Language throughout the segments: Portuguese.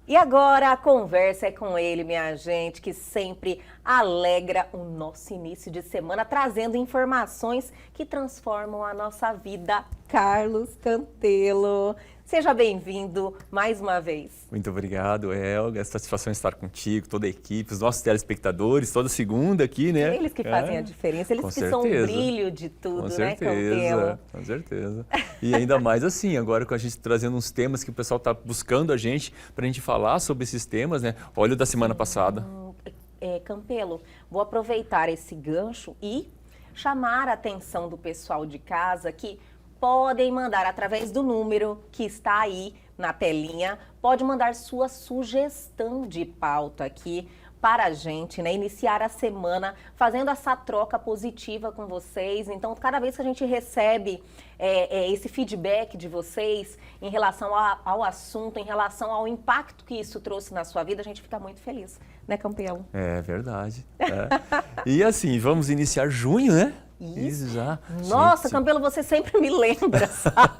E agora a conversa é com ele, minha gente, que sempre alegra o nosso início de semana, trazendo informações que transformam a nossa vida. Carlos Campelo, seja bem-vindo mais uma vez. Muito obrigado, Helga. Satisfação estar contigo, toda a equipe, os nossos telespectadores, toda segunda aqui, né? Eles que fazem a diferença, eles que são o brilho de tudo, né, Campelo? Com certeza. E ainda mais assim, agora com a gente trazendo uns temas que o pessoal está buscando a gente, para a gente falar sobre esses temas, né? Olha o da semana passada. Campelo, vou aproveitar esse gancho e chamar a atenção do pessoal de casa que podem mandar através do número que está aí na telinha, pode mandar sua sugestão de pauta aqui para a gente, né? Iniciar a semana fazendo essa troca positiva com vocês. Então, cada vez que a gente recebe esse feedback de vocês em relação ao assunto, em relação ao impacto que isso trouxe na sua vida, a gente fica muito feliz, né, Campelo? É verdade. E assim, vamos iniciar junho, né? Isso já. Nossa, gente. Campelo, você sempre me lembra, sabe?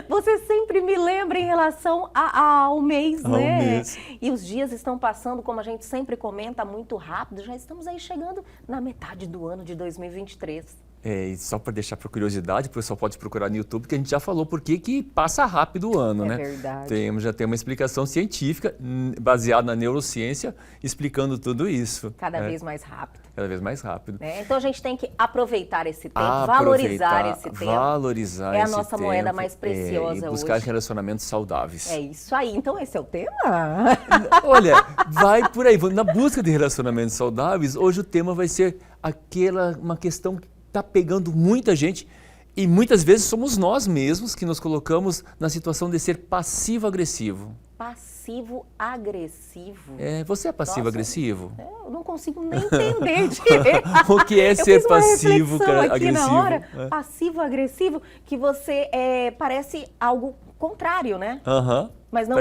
Você sempre me lembra em relação ao mês, né? Mês. E os dias estão passando, como a gente sempre comenta, muito rápido. Já estamos aí chegando na metade do ano de 2023. E só para deixar para curiosidade, o pessoal pode procurar no YouTube, que a gente já falou por que passa rápido o ano, né? É verdade. Já tem uma explicação científica, baseada na neurociência, explicando tudo isso. Cada vez mais rápido. Cada vez mais rápido. Então a gente tem que aproveitar esse tempo, valorizar esse tempo. Valorizar esse tempo. É a nossa moeda mais preciosa e buscar hoje. relacionamentos saudáveis. É isso aí. Então esse é o tema? Olha, vai por aí. Na busca de relacionamentos saudáveis, hoje o tema vai ser uma questão que está pegando muita gente e muitas vezes somos nós mesmos que nos colocamos na situação de ser passivo-agressivo. Passivo-agressivo? Você é passivo-agressivo? Eu não consigo nem entender direito. O que é ser passivo-agressivo? Aqui na hora, passivo-agressivo, que você parece algo contrário, né? Mas não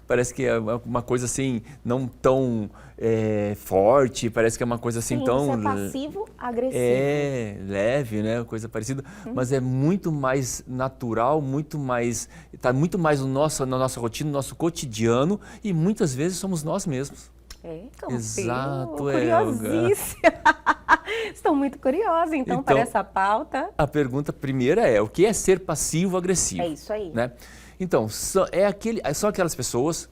Parece que é uma coisa assim, não tão forte, parece que é uma coisa assim tão... Você é passivo-agressivo. Leve, né? Coisa parecida, mas é muito mais natural, está muito mais na nossa rotina, no nosso cotidiano e muitas vezes somos nós mesmos. Campelo, Exato, curiosíssima. Estou muito curiosa, então, para essa pauta. A pergunta primeira é, o que é ser passivo-agressivo? É isso aí. Né? Então, são aquelas pessoas,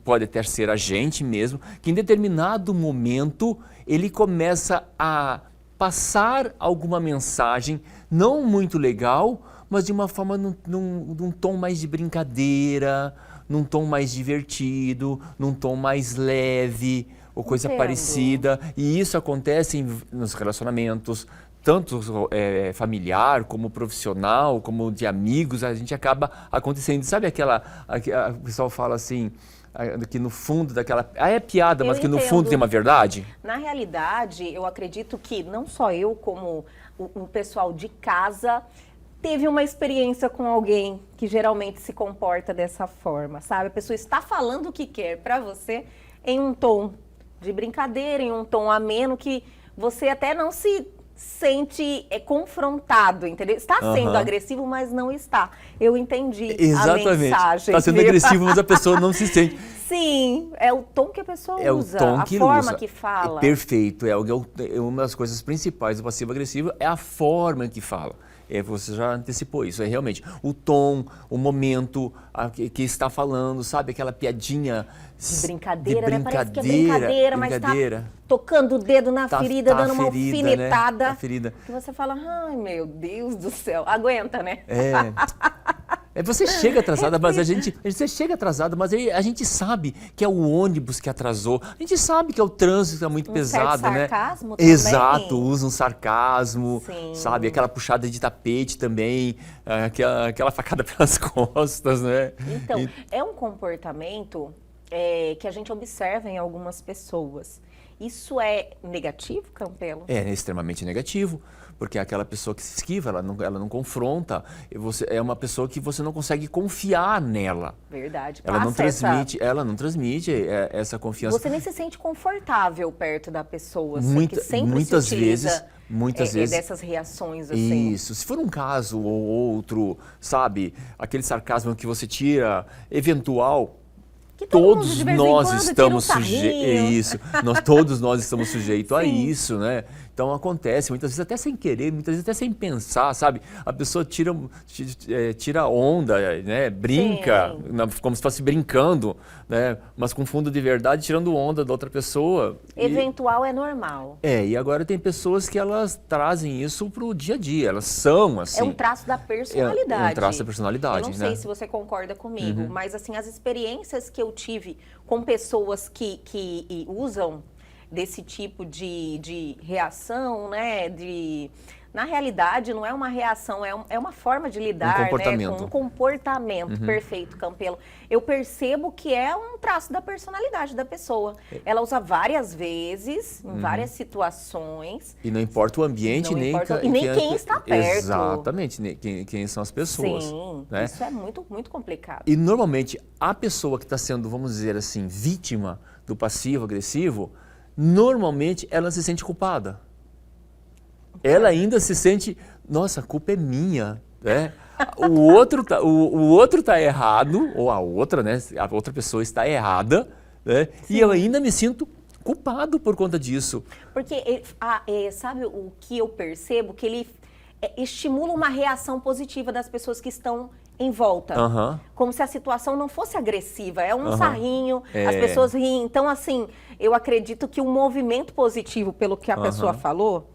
pode até ser a gente mesmo, que em determinado momento ele começa a passar alguma mensagem não muito legal, mas de uma forma, num tom mais de brincadeira, num tom mais divertido, num tom mais leve, ou coisa parecida. E isso acontece nos relacionamentos, tanto familiar, como profissional, como de amigos, a gente acaba acontecendo. Sabe o pessoal fala assim, que no fundo daquela... é piada, mas que no fundo tem uma verdade? Na realidade, eu acredito que não só eu, como o pessoal de casa, teve uma experiência com alguém que geralmente se comporta dessa forma, sabe? A pessoa está falando o que quer para você em um tom de brincadeira, em um tom ameno, que você até não se sente confrontado, entendeu? Está sendo agressivo, mas não está. Eu entendi a mensagem. Está sendo agressivo, mas a pessoa não se sente. Sim, é o tom que a pessoa usa, o tom a forma que fala. Perfeito, uma das coisas principais do passivo-agressivo é a forma que fala. Você já antecipou isso, realmente o tom, o momento que está falando, sabe? Aquela piadinha de brincadeira, né? Parece que é brincadeira, mas está tocando o dedo na ferida, dando uma alfinetada. Né? Ferida. Que você fala, ai meu Deus do céu, aguenta, né? Você chega atrasada, mas você chega atrasada, mas a gente sabe que é o ônibus que atrasou, a gente sabe que é o trânsito que é muito pesado, né? Sarcasmo também. Exato, usa um sarcasmo, Sim. sabe? Aquela puxada de tapete também, aquela facada pelas costas, né? Então, é um comportamento que a gente observa em algumas pessoas. Isso é negativo, Campelo? É extremamente negativo, porque é aquela pessoa que se esquiva, ela não confronta, é uma pessoa que você não consegue confiar nela. Verdade. Ela não transmite essa confiança. Você nem se sente confortável perto da pessoa, que sempre muitas se utiliza vezes dessas reações assim. Isso, se for um caso ou outro, sabe, aquele sarcasmo que você tira, eventual, Que todo mundo, todos de vez em nós quando, tira um estamos sarrinho. sujeitos, todos nós estamos sujeitos a Sim. isso, né? Então acontece, muitas vezes até sem querer, muitas vezes até sem pensar, sabe? A pessoa tira onda, né? Brinca, como se fosse brincando, né? Mas com fundo de verdade, tirando onda da outra pessoa. Eventual é normal. E agora tem pessoas que elas trazem isso pro dia a dia, elas são assim. É um traço da personalidade. É um traço da personalidade, Eu não né? sei se você concorda comigo, mas assim, as experiências que eu tive com pessoas que usam desse tipo de reação, né? Na realidade, não é uma reação, é uma forma de lidar, comportamento. né? Com um comportamento. Perfeito, Campelo. Eu percebo que é um traço da personalidade da pessoa. Ela usa várias vezes, em várias situações. E não importa o ambiente, Não nem, importa- e nem quem está perto. Exatamente, quem são as pessoas. Sim, né? isso é muito, muito complicado. E normalmente a pessoa que está sendo, vamos dizer assim, vítima do passivo-agressivo, normalmente ela se sente culpada. Ela ainda se sente, nossa, a culpa é minha, né? O outro tá errado, ou a outra, né? A outra pessoa está errada, né? E eu ainda me sinto culpado por conta disso. Porque, sabe o que eu percebo? Que ele estimula uma reação positiva das pessoas que estão em volta. Como se a situação não fosse agressiva. É um sarrinho, as pessoas riem. Então, assim, eu acredito que o movimento positivo, pelo que a pessoa falou,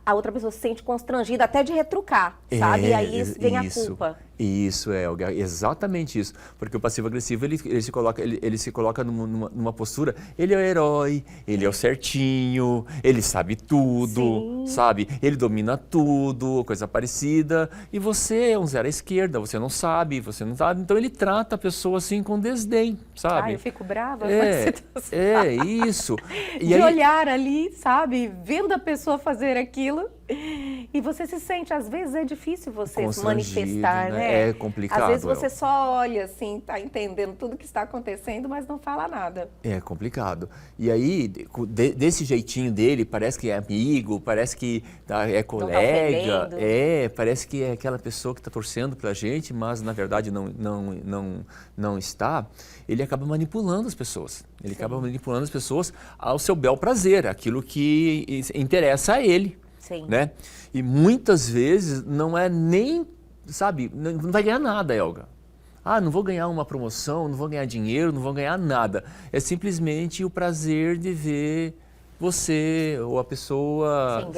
a outra pessoa se sente constrangida até de retrucar, sabe? E aí vem a culpa. Isso, Elga, exatamente isso. Porque o passivo-agressivo, ele se coloca numa postura, ele é o herói, ele é o certinho, ele sabe tudo, sabe? Ele domina tudo, coisa parecida. E você é um zero à esquerda, você não sabe. Então ele trata a pessoa assim com desdém, sabe? Eu fico brava com a situação. Isso. E de olhar ali, sabe? Vendo a pessoa fazer aquilo. E você se sente, às vezes é difícil você se manifestar, né? É complicado. Às vezes você só olha assim, tá entendendo tudo que está acontecendo, mas não fala nada. É complicado. E aí, desse jeitinho dele, parece que é amigo, parece que é colega, parece que é aquela pessoa que está torcendo pela gente, mas na verdade não está. Ele acaba manipulando as pessoas. Ele acaba manipulando as pessoas ao seu bel prazer, aquilo que interessa a ele. Né? E muitas vezes não é nem, sabe, não vai ganhar nada, Elga. Não vou ganhar uma promoção, não vou ganhar dinheiro, não vou ganhar nada. É simplesmente o prazer de ver você ou a pessoa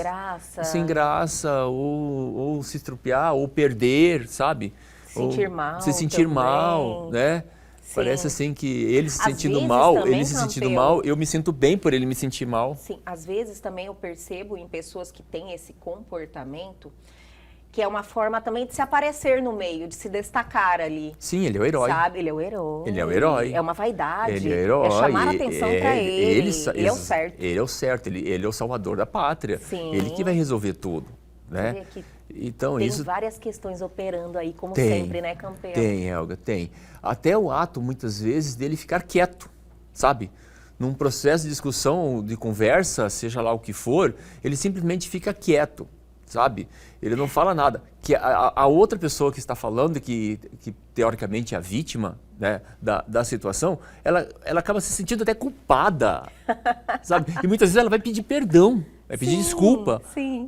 sem graça ou se estrupiar, ou perder, sabe? Se sentir mal, né? Sim. Parece assim que ele se sentindo mal, eu me sinto bem por ele me sentir mal. Sim, às vezes também eu percebo em pessoas que têm esse comportamento que é uma forma também de se aparecer no meio, de se destacar ali. Sim, ele é o herói. Sabe, ele é o herói. Ele é o herói. É uma vaidade. Ele é o herói. É chamar a atenção para ele. Ele é o certo. Ele é o certo, ele é o salvador da pátria. Sim. Ele que vai resolver tudo, né? Então, tem várias questões operando aí, como sempre, né, Campelo? Tem, Elga, tem. Até o ato, muitas vezes, dele ficar quieto, sabe? Num processo de discussão, de conversa, seja lá o que for, ele simplesmente fica quieto, sabe? Ele não fala nada. Que a outra pessoa que está falando, que teoricamente é a vítima, né, da situação, ela acaba se sentindo até culpada, sabe? E muitas vezes ela vai pedir perdão, vai pedir desculpa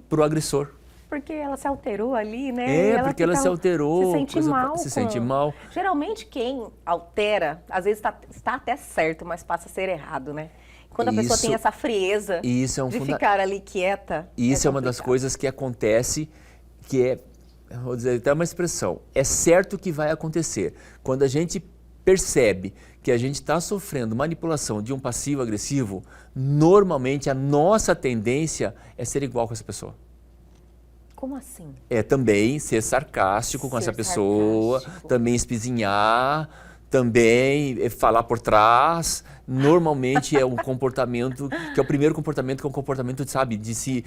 para o agressor. Porque ela se alterou ali, né? Porque ela se alterou. Se sente mal. Geralmente quem altera, às vezes está até certo, mas passa a ser errado, né? Quando a pessoa tem essa frieza de ficar ali quieta. Isso é uma das coisas que acontece, que vou dizer até uma expressão, é certo que vai acontecer. Quando a gente percebe que a gente está sofrendo manipulação de um passivo agressivo, normalmente a nossa tendência é ser igual com essa pessoa. Como assim? É também ser sarcástico com essa pessoa, também espizinhar, também falar por trás. Normalmente é um comportamento, que é o primeiro comportamento, que é um comportamento, de se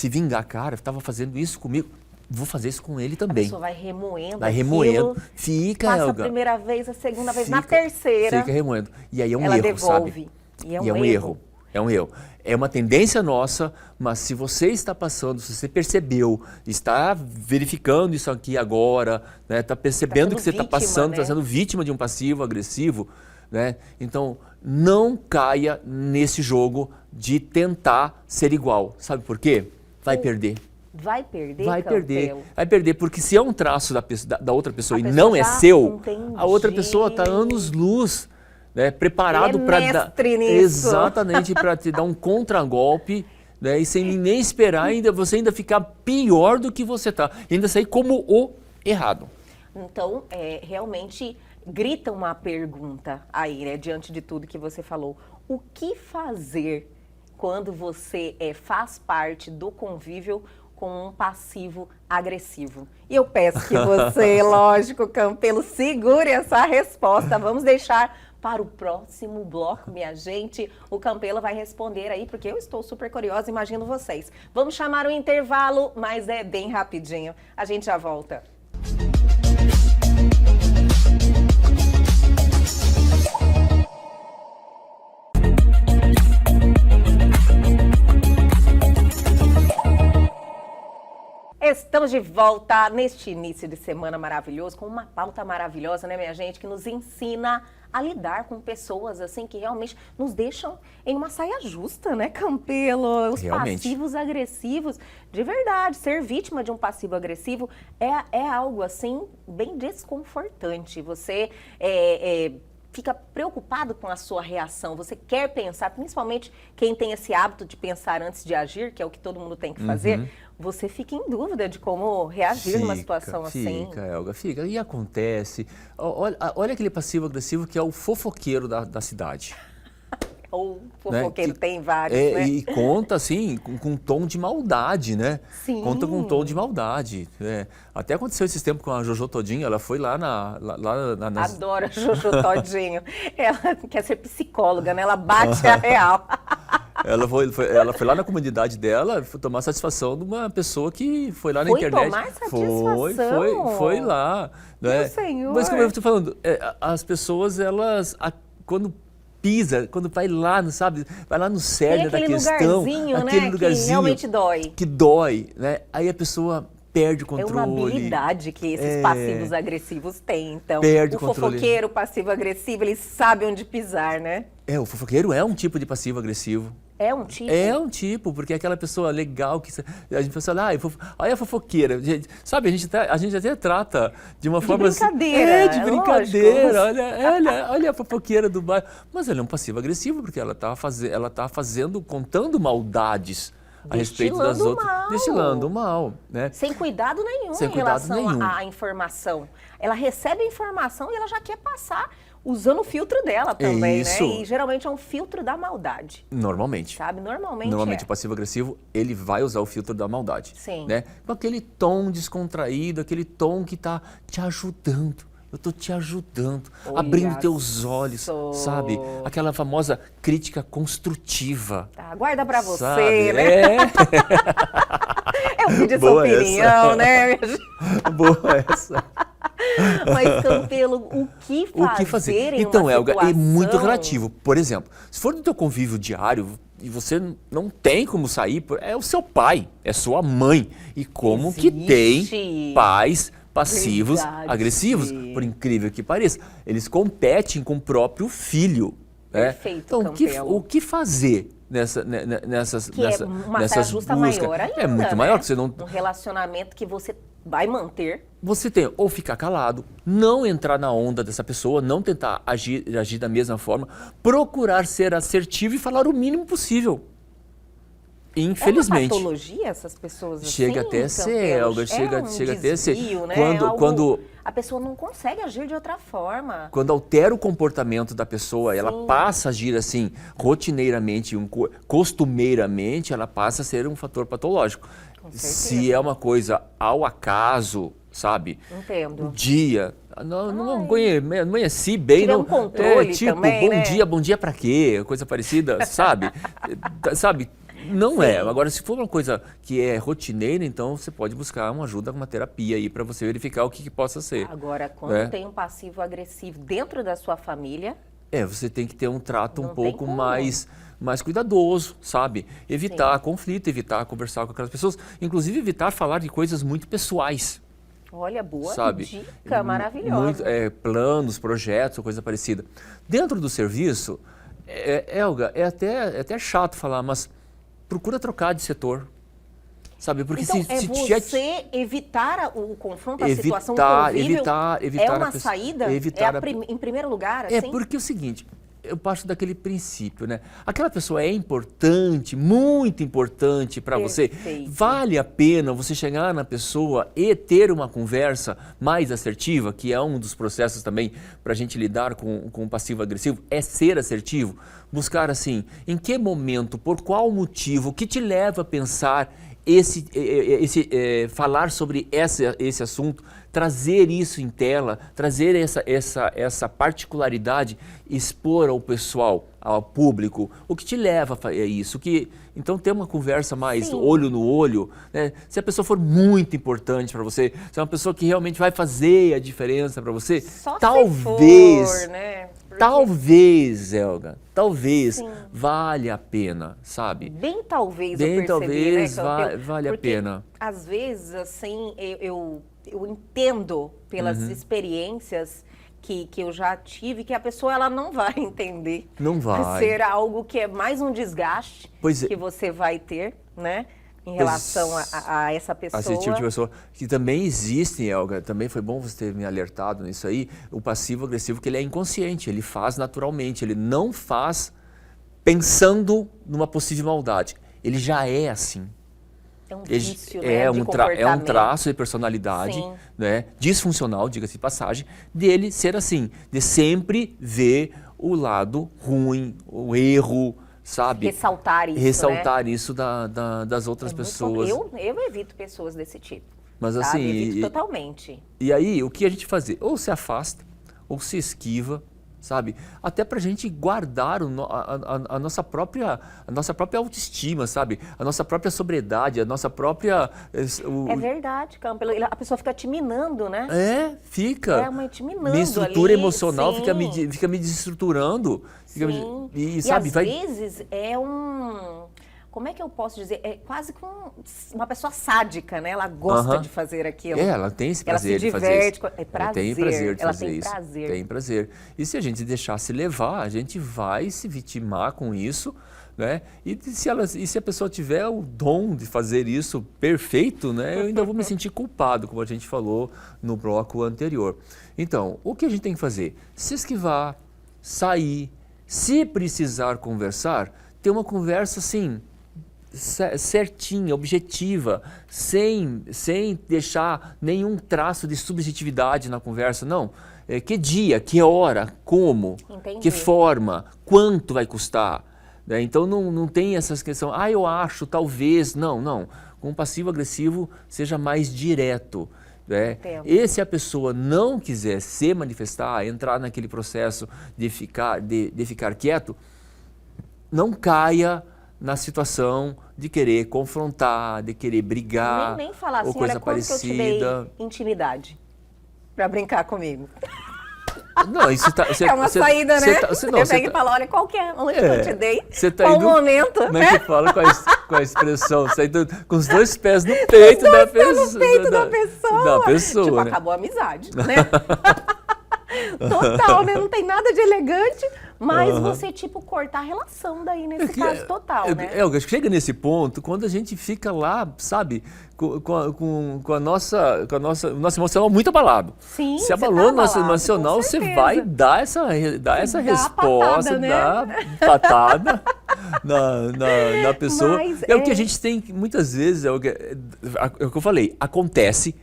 vingar. Cara, estava fazendo isso comigo, vou fazer isso com ele também. A pessoa vai remoendo. Vai remoendo. Fica, passa Elga. A primeira vez, a segunda vez, na terceira. Fica remoendo. E aí é um ela erro, devolve. sabe? E é um erro. É um erro. É uma tendência nossa, mas se você está passando, se você percebeu, está verificando isso aqui agora, né, está percebendo que você está passando, está sendo vítima de um passivo agressivo, né? Então, não caia nesse jogo de tentar ser igual. Sabe por quê? Vai perder. Vai perder, Vai Campelo? perder. Vai perder, porque se é um traço da outra pessoa A e pessoa não é já seu, entendi. a outra pessoa está anos-luz, né, preparado para dar... Exatamente, para te dar um contragolpe, né, e sem nem esperar, você ainda ficar pior do que você está. Ainda sair como o errado. Então, realmente grita uma pergunta aí, né, diante de tudo que você falou. O que fazer quando você faz parte do convívio com um passivo agressivo? E eu peço que você, lógico, Campelo, segure essa resposta. Vamos deixar para o próximo bloco, minha gente. O Campelo vai responder aí, porque eu estou super curiosa, imagino vocês. Vamos chamar o intervalo, mas é bem rapidinho. A gente já volta. Estamos de volta neste início de semana maravilhoso, com uma pauta maravilhosa, né, minha gente, que nos ensina a lidar com pessoas, assim, que realmente nos deixam em uma saia justa, né, Campelo? Os passivos agressivos, de verdade, ser vítima de um passivo agressivo é algo, assim, bem desconfortante. Você fica preocupado com a sua reação, você quer pensar, principalmente quem tem esse hábito de pensar antes de agir, que é o que todo mundo tem que fazer, você fica em dúvida de como reagir numa situação assim. Fica, Elga, fica. E acontece. Olha aquele passivo-agressivo que é o fofoqueiro da cidade. Ou fofoqueiro, né? Tem vários, né? E conta, assim, com um tom de maldade, né? Sim. Conta com um tom de maldade. Até aconteceu esse tempo com a Jojo Todinho, ela foi lá nas... Adoro a Jojo Todinho. Ela quer ser psicóloga, né? Ela bate a real. Ela foi lá na comunidade dela tomar satisfação de uma pessoa que foi lá na internet. Tomar satisfação? Foi lá. Né? Meu senhor. Mas como eu estou falando, as pessoas, quando pisa, quando vai lá, sabe, vai lá no cerne da questão, aquele lugarzinho que realmente dói. Que dói, né? Aí a pessoa perde o controle. É uma habilidade que esses passivos agressivos têm, então. Perde o fofoqueiro passivo-agressivo, ele sabe onde pisar, né? O fofoqueiro é um tipo de passivo-agressivo. É um tipo? É um tipo, porque é aquela pessoa legal que a gente pensa, olha a fofoqueira. Sabe, a gente até trata de uma forma brincadeira. Assim, de brincadeira. Olha a fofoqueira do bairro. Mas ela é um passivo-agressivo, porque ela tá contando maldades a respeito das outras. Destilando mal, né? Sem cuidado nenhum em relação à informação. Ela recebe a informação e ela já quer passar usando o filtro dela também, né? E geralmente é um filtro da maldade. Normalmente. Sabe? Normalmente o passivo-agressivo, ele vai usar o filtro da maldade. Sim. Né? Com aquele tom descontraído, aquele tom que tá te ajudando. Eu tô te ajudando, abrindo teus olhos, sabe? Aquela famosa crítica construtiva. Tá, guarda pra você, sabe? né? Eu pedi sua opinião, né? Boa essa. Mas, Campelo, o que fazer em então, uma Elga, situação? é muito relativo. Por exemplo, se for do teu convívio diário e você não tem como sair, é o seu pai, é sua mãe. E como que tem pais passivos, agressivos, por incrível que pareça. Eles competem com o próprio filho. Perfeito, então, o que fazer nessas uma saia justa maior ainda, é muito maior, que você não... Um relacionamento que você vai manter. Você tem ou ficar calado, não entrar na onda dessa pessoa, não tentar agir da mesma forma, procurar ser assertivo e falar o mínimo possível. Infelizmente. É uma patologia essas pessoas assim? Chega até a ser, Elga, chega até a ser. Né? Quando a pessoa não consegue agir de outra forma. Quando altera o comportamento da pessoa, ela passa a agir assim, rotineiramente, costumeiramente, ela passa a ser um fator patológico. Se é uma coisa ao acaso, sabe? Entendo. Um dia, não amanheci bem. Não, controle também, bom dia pra quê? Coisa parecida, sabe? Sabe? Não é. Agora, se for uma coisa que é rotineira, então você pode buscar uma ajuda, uma terapia aí para você verificar o que possa ser. Agora, quando tem um passivo agressivo dentro da sua família, Você tem que ter um trato um Não tem pouco como. mais cuidadoso, sabe? Evitar conflito, evitar conversar com aquelas pessoas, inclusive evitar falar de coisas muito pessoais, Olha, boa sabe? dica, maravilhosa. Planos, projetos, ou coisa parecida. Dentro do serviço, Elga, é até chato falar, mas procura trocar de setor, sabe? Porque Então, você evitar o confronto, a situação inconvível, evitar é uma saída? Em primeiro lugar, assim? Porque é o seguinte, eu parto daquele princípio, né? Aquela pessoa é importante, muito importante para você. Perfeito. Vale a pena você chegar na pessoa e ter uma conversa mais assertiva, que é um dos processos também para a gente lidar com o passivo-agressivo, é ser assertivo. Buscar assim, em que momento, por qual motivo, que te leva a pensar falar sobre esse assunto, trazer isso em tela, trazer essa particularidade, expor ao pessoal, ao público, o que te leva a isso. Então, ter uma conversa mais olho no olho, né? Se a pessoa for muito importante para você, se é uma pessoa que realmente vai fazer a diferença para você, Só talvez, se for, né? talvez, Elga, talvez valha a pena, sabe? Bem talvez Bem eu percebi, talvez né? vale a pena. Às vezes, assim, eu entendo pelas experiências que eu já tive que a pessoa ela não vai entender. Não vai. Ser algo que é mais um desgaste que você vai ter, né? Em relação a essa pessoa. Esse tipo de pessoa. Que também existe, Elga, também foi bom você ter me alertado nisso aí, o passivo-agressivo, que ele é inconsciente, ele faz naturalmente, ele não faz pensando numa possível maldade. Ele já é assim. É um vício, né, é um traço de personalidade, né, disfuncional, diga-se de passagem, dele ser assim, de sempre ver o lado ruim, o erro, sabe? Ressaltar isso, Ressaltar isso das outras pessoas. Eu evito pessoas desse tipo. Mas sabe? assim, evito totalmente. E aí, o que a gente fazer? Ou se afasta, ou se esquiva, sabe? Até pra gente guardar a nossa própria autoestima, sabe? A nossa própria sobriedade, a nossa própria... É verdade, Campelo. A pessoa fica te minando, né? Fica. Mas te minando minha estrutura ali, emocional fica me desestruturando. E sabe, às vezes é como é que eu posso dizer? É quase como uma pessoa sádica, né? Ela gosta de fazer aquilo. Ela tem esse prazer de fazer isso. Ela se diverte. É prazer. Ela tem prazer de ela fazer tem isso. prazer. Tem prazer. E se a gente deixar se levar, a gente vai se vitimar com isso, né? E se a pessoa tiver o dom de fazer isso perfeito, né? Eu ainda vou me sentir culpado, como a gente falou no bloco anterior. Então, o que a gente tem que fazer? Se esquivar, sair, se precisar conversar, ter uma conversa assim, certinha, objetiva, sem deixar nenhum traço de subjetividade na conversa, não. Que dia, que hora, como, Entendi. que forma, quanto vai custar. Né? Então não tem essas questões, eu acho, talvez, não. Com o passivo-agressivo seja mais direto. Né? E se a pessoa não quiser se manifestar, entrar naquele processo de ficar quieto, não caia na situação de querer confrontar, de querer brigar, nem falar assim, ou coisa olha, quanto que eu te parecida. dei intimidade pra brincar comigo. Não, isso é uma saída, né? Você pega e fala, olha, onde que eu te dei, qual momento, como é que fala com a expressão? Você tá com os dois pés no peito da pessoa. No peito da pessoa. Tipo, né? acabou a amizade, né? Total, né? Não tem nada de elegante, mas você, tipo, cortar a relação daí, nesse caso total, né? Chega nesse ponto, quando a gente fica lá, sabe, com a nossa, o nosso emocional muito abalado. Sim, se abalou o nosso abalado, emocional, você vai dar essa resposta, patada, né? dar patada na pessoa. Mas o que a gente tem, muitas vezes, é o que eu falei, acontece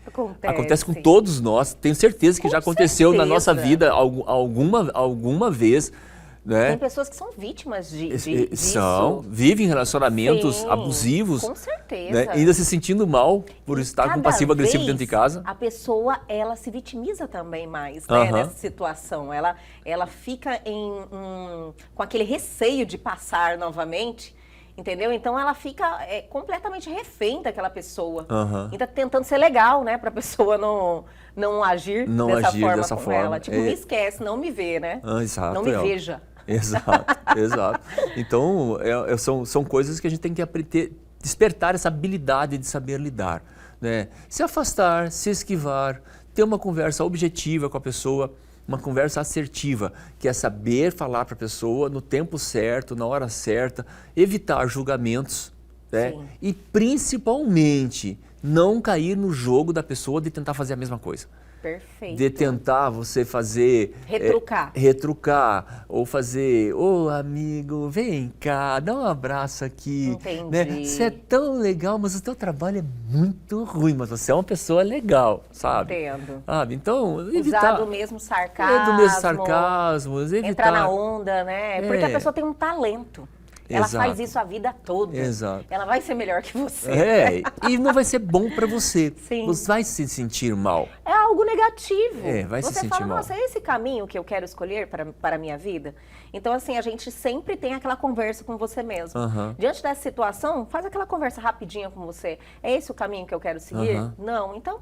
com todos nós, tenho certeza que já aconteceu na nossa vida alguma vez. Né? Tem pessoas que são vítimas disso. Vivem relacionamentos abusivos. Com certeza. Né? Ainda se sentindo mal por estar com passivo-agressivo dentro de casa. A pessoa, ela se vitimiza também mais, né, nessa situação. Ela fica com aquele receio de passar novamente entendeu? Então ela fica completamente refém daquela pessoa. Aham. E tá tentando ser legal, né, pra pessoa não agir Não dessa agir forma dessa com forma. ela. Tipo, me esquece, não me vê, né? Exato, Não me Elga. veja. Exato, exato. Então, são coisas que a gente tem que aprender, despertar essa habilidade de saber lidar, né? Se afastar, se esquivar, ter uma conversa objetiva com a pessoa, uma conversa assertiva, que é saber falar para a pessoa no tempo certo, na hora certa, evitar julgamentos, né? Sim. E principalmente não cair no jogo da pessoa de tentar fazer a mesma coisa. Perfeito. De tentar você fazer... Retrucar. Retrucar. Ou fazer, ô amigo, vem cá, dá um abraço aqui. Entendi. Né? Você é tão legal, mas o teu trabalho é muito ruim, mas você é uma pessoa legal, sabe? Entendo. Sabe? Então, Usar evitar... do mesmo sarcasmo. do mesmo sarcasmo, evitar... Entrar na onda, né? Porque a É. pessoa tem um talento. Ela Exato. faz isso a vida toda. Exato. Ela vai ser melhor que você. E não vai ser bom para você. Sim. Você vai se sentir mal. É algo negativo. Vai se você sentir fala, mal. nossa, é esse caminho que eu quero escolher para a minha vida? Então, assim, a gente sempre tem aquela conversa com você mesmo. Aham. Diante dessa situação, faz aquela conversa rapidinha com você. É esse o caminho que eu quero seguir? Aham. Não, então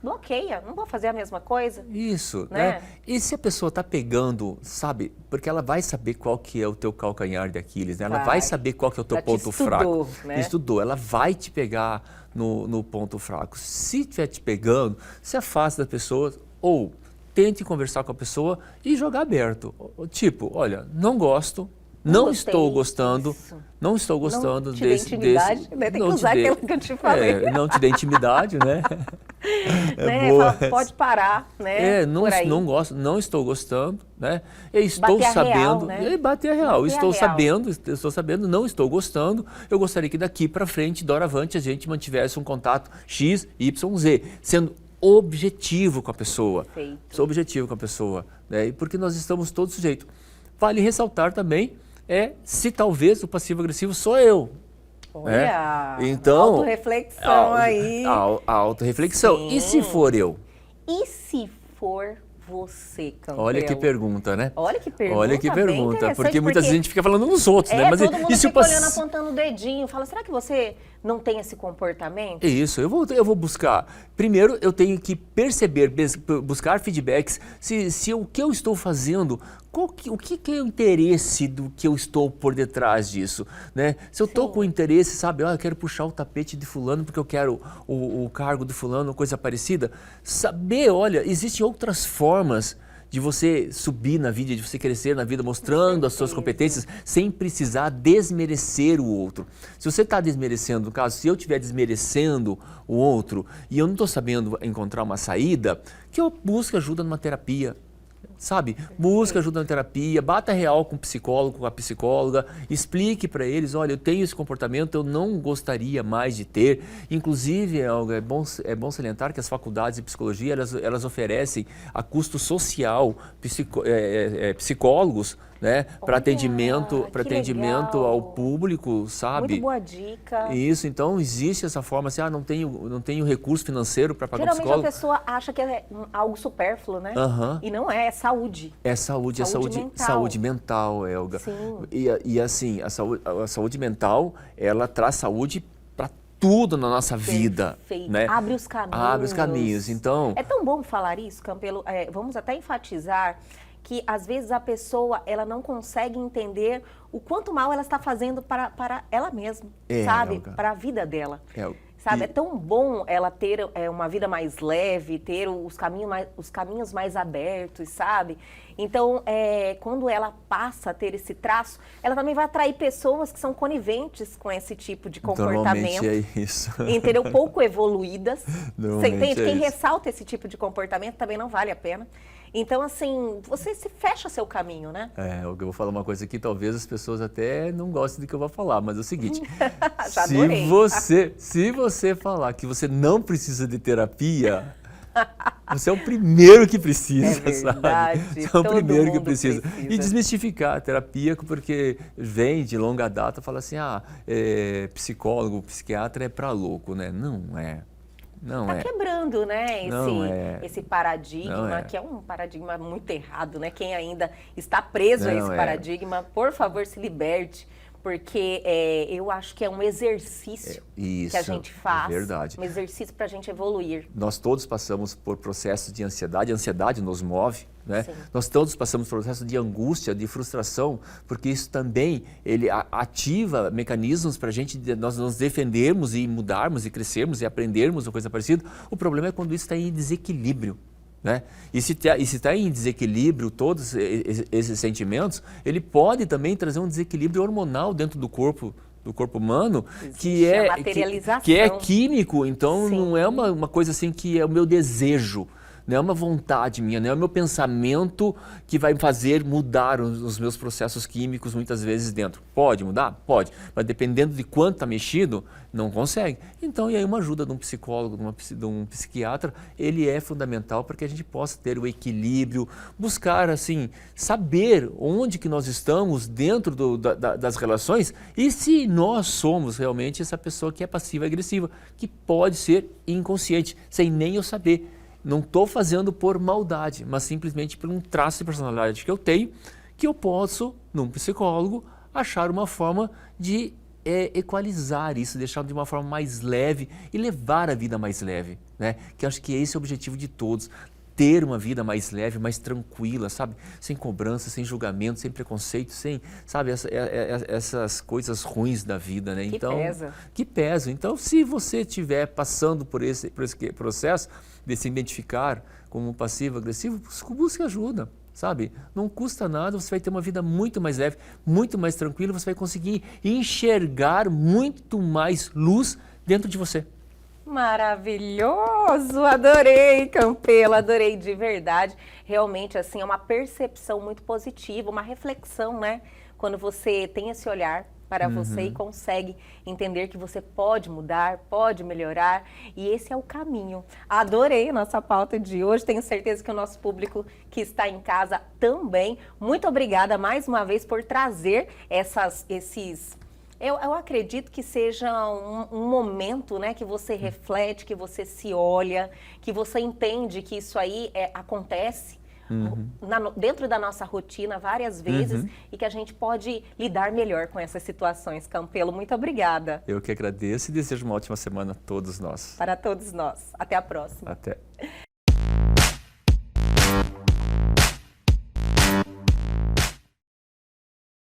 bloqueia. Não vou fazer a mesma coisa. Isso, Né? né? E se a pessoa tá pegando, sabe? Porque ela vai saber qual que é o teu calcanhar de Aquiles, né? Ela vai Vai. saber qual que é o teu Já te ponto estudou, fraco. né? Estudou, ela vai te pegar no ponto fraco. Se estiver te pegando, se afasta da pessoa ou tente conversar com a pessoa e jogar aberto. Tipo, olha, não gosto, não gostei. estou gostando, Isso. não estou gostando Não te dê desse... intimidade, né? Tem que usar aquilo que eu te falei. não te dê intimidade, né? Né? boa Fala, pode parar, né? não, Por aí. não gosto, não estou gostando, né? Eu estou Bater a sabendo, real, né? Bater a real. Bater a Estou real. estou sabendo, não estou gostando. Eu gostaria que daqui para frente, doravante, a gente mantivesse um contato X, Y, Z, sendo objetivo com a pessoa. Perfeito. Sou objetivo com a pessoa, né? E porque nós estamos todos sujeitos. Vale ressaltar também se talvez o passivo-agressivo sou eu. Olha, Então, autorreflexão aí. A autorreflexão. Sim. E se for eu? E se for você, Campelo? Olha que pergunta, né? Olha que pergunta. Olha que bem pergunta, interessante, porque muitas vezes a gente fica falando nos outros, né? Mas todo mundo e se o fica olhando, pass... apontando o dedinho, fala, será que você não tem esse comportamento? Isso, eu vou buscar. Primeiro, eu tenho que perceber, buscar feedbacks, se o que eu estou fazendo, o que é o interesse do que eu estou por detrás disso, né? Se eu estou com interesse, sabe, eu quero puxar o tapete de fulano porque eu quero o cargo de fulano, coisa parecida, saber, olha, existem outras formas de você subir na vida, de você crescer na vida, mostrando as suas competências, sem precisar desmerecer o outro. Se você está desmerecendo, no caso, se eu estiver desmerecendo o outro e eu não estou sabendo encontrar uma saída, que eu busque ajuda numa terapia. Sabe? Busca ajuda na terapia, bata real com o psicólogo, com a psicóloga, explique para eles, olha, eu tenho esse comportamento, eu não gostaria mais de ter. Inclusive, é bom salientar que as faculdades de psicologia, elas oferecem a custo social psicólogos, né, para atendimento legal. ao público, sabe? Muito boa dica. Isso, então existe essa forma assim, não tenho recurso financeiro para pagar um Geralmente psicólogo. a pessoa acha que é algo supérfluo, né? Aham. E não é saúde. É saúde mental. Saúde mental, Elga. Sim. E assim, a saúde mental, ela traz saúde para tudo na nossa vida. Perfeito. Né? Abre os caminhos. Abre os caminhos, então... É tão bom falar isso, Campelo. Vamos até enfatizar que às vezes a pessoa ela não consegue entender o quanto mal ela está fazendo para ela mesma, sabe? Elga. Para a vida dela. Sabe, é tão bom ela ter uma vida mais leve, ter os caminhos mais abertos, sabe? Então, quando ela passa a ter esse traço, ela também vai atrair pessoas que são coniventes com esse tipo de comportamento. Normalmente é isso. Entendeu? Pouco evoluídas. Você entende? É Quem isso. ressalta esse tipo de comportamento também não vale a pena. Então, assim, você se fecha seu caminho, né? Eu vou falar uma coisa aqui, talvez as pessoas até não gostem do que eu vou falar, mas é o seguinte, Já adorei. se você falar que você não precisa de terapia, você é o primeiro que precisa, É verdade, sabe? Você é o todo primeiro que mundo precisa. precisa. E desmistificar a terapia, porque vem de longa data, fala assim, psicólogo, psiquiatra é pra louco, né? Não é. Não é. Quebrando, né, esse paradigma, Não é. que é um paradigma muito errado, né? Quem ainda está preso a esse paradigma, por favor, se liberte, porque eu acho que é um exercício Isso, que a gente faz, é verdade. um exercício para a gente evoluir. Nós todos passamos por processos de ansiedade, a ansiedade nos move, né? Sim. Nós todos passamos por processo de angústia, de frustração, porque isso também ele ativa mecanismos para a gente nós nos defendermos e mudarmos e crescermos e aprendermos ou coisa parecida. O problema é quando isso está em desequilíbrio. Né? E se está em desequilíbrio todos esses sentimentos, ele pode também trazer um desequilíbrio hormonal dentro do corpo humano, que é químico, então Sim. não é uma coisa assim que é o meu desejo, não é uma vontade minha, não é o meu pensamento que vai fazer mudar os meus processos químicos muitas vezes dentro. Pode mudar? Pode, mas dependendo de quanto está mexido, não consegue. Então, e aí uma ajuda de um psicólogo, de um psiquiatra, ele é fundamental para que a gente possa ter o equilíbrio, buscar assim, saber onde que nós estamos dentro das relações e se nós somos realmente essa pessoa que é passiva-agressiva, que pode ser inconsciente, sem nem eu saber. Não estou fazendo por maldade, mas simplesmente por um traço de personalidade que eu tenho, que eu posso, num psicólogo, achar uma forma de equalizar isso, deixar de uma forma mais leve e levar a vida mais leve, né? Que eu acho que esse é o objetivo de todos, ter uma vida mais leve, mais tranquila, sabe? Sem cobrança, sem julgamento, sem preconceito, sem, sabe, essas coisas ruins da vida, né? Então, que pesam. Então, se você estiver passando por esse processo de se identificar como passivo-agressivo, busque ajuda, sabe? Não custa nada, você vai ter uma vida muito mais leve, muito mais tranquila, você vai conseguir enxergar muito mais luz dentro de você. Maravilhoso! Adorei, Campelo, adorei de verdade. Realmente, assim, é uma percepção muito positiva, uma reflexão, né? Quando você tem esse olhar para você e consegue entender que você pode mudar, pode melhorar, e esse é o caminho. Adorei a nossa pauta de hoje, tenho certeza que o nosso público que está em casa também. Muito obrigada mais uma vez por trazer esses... Eu acredito que seja um momento, né, que você reflete, que você se olha, que você entende que isso aí acontece dentro da nossa rotina várias vezes e que a gente pode lidar melhor com essas situações. Campelo, muito obrigada. Eu que agradeço e desejo uma ótima semana a todos nós. Para todos nós. Até a próxima. Até.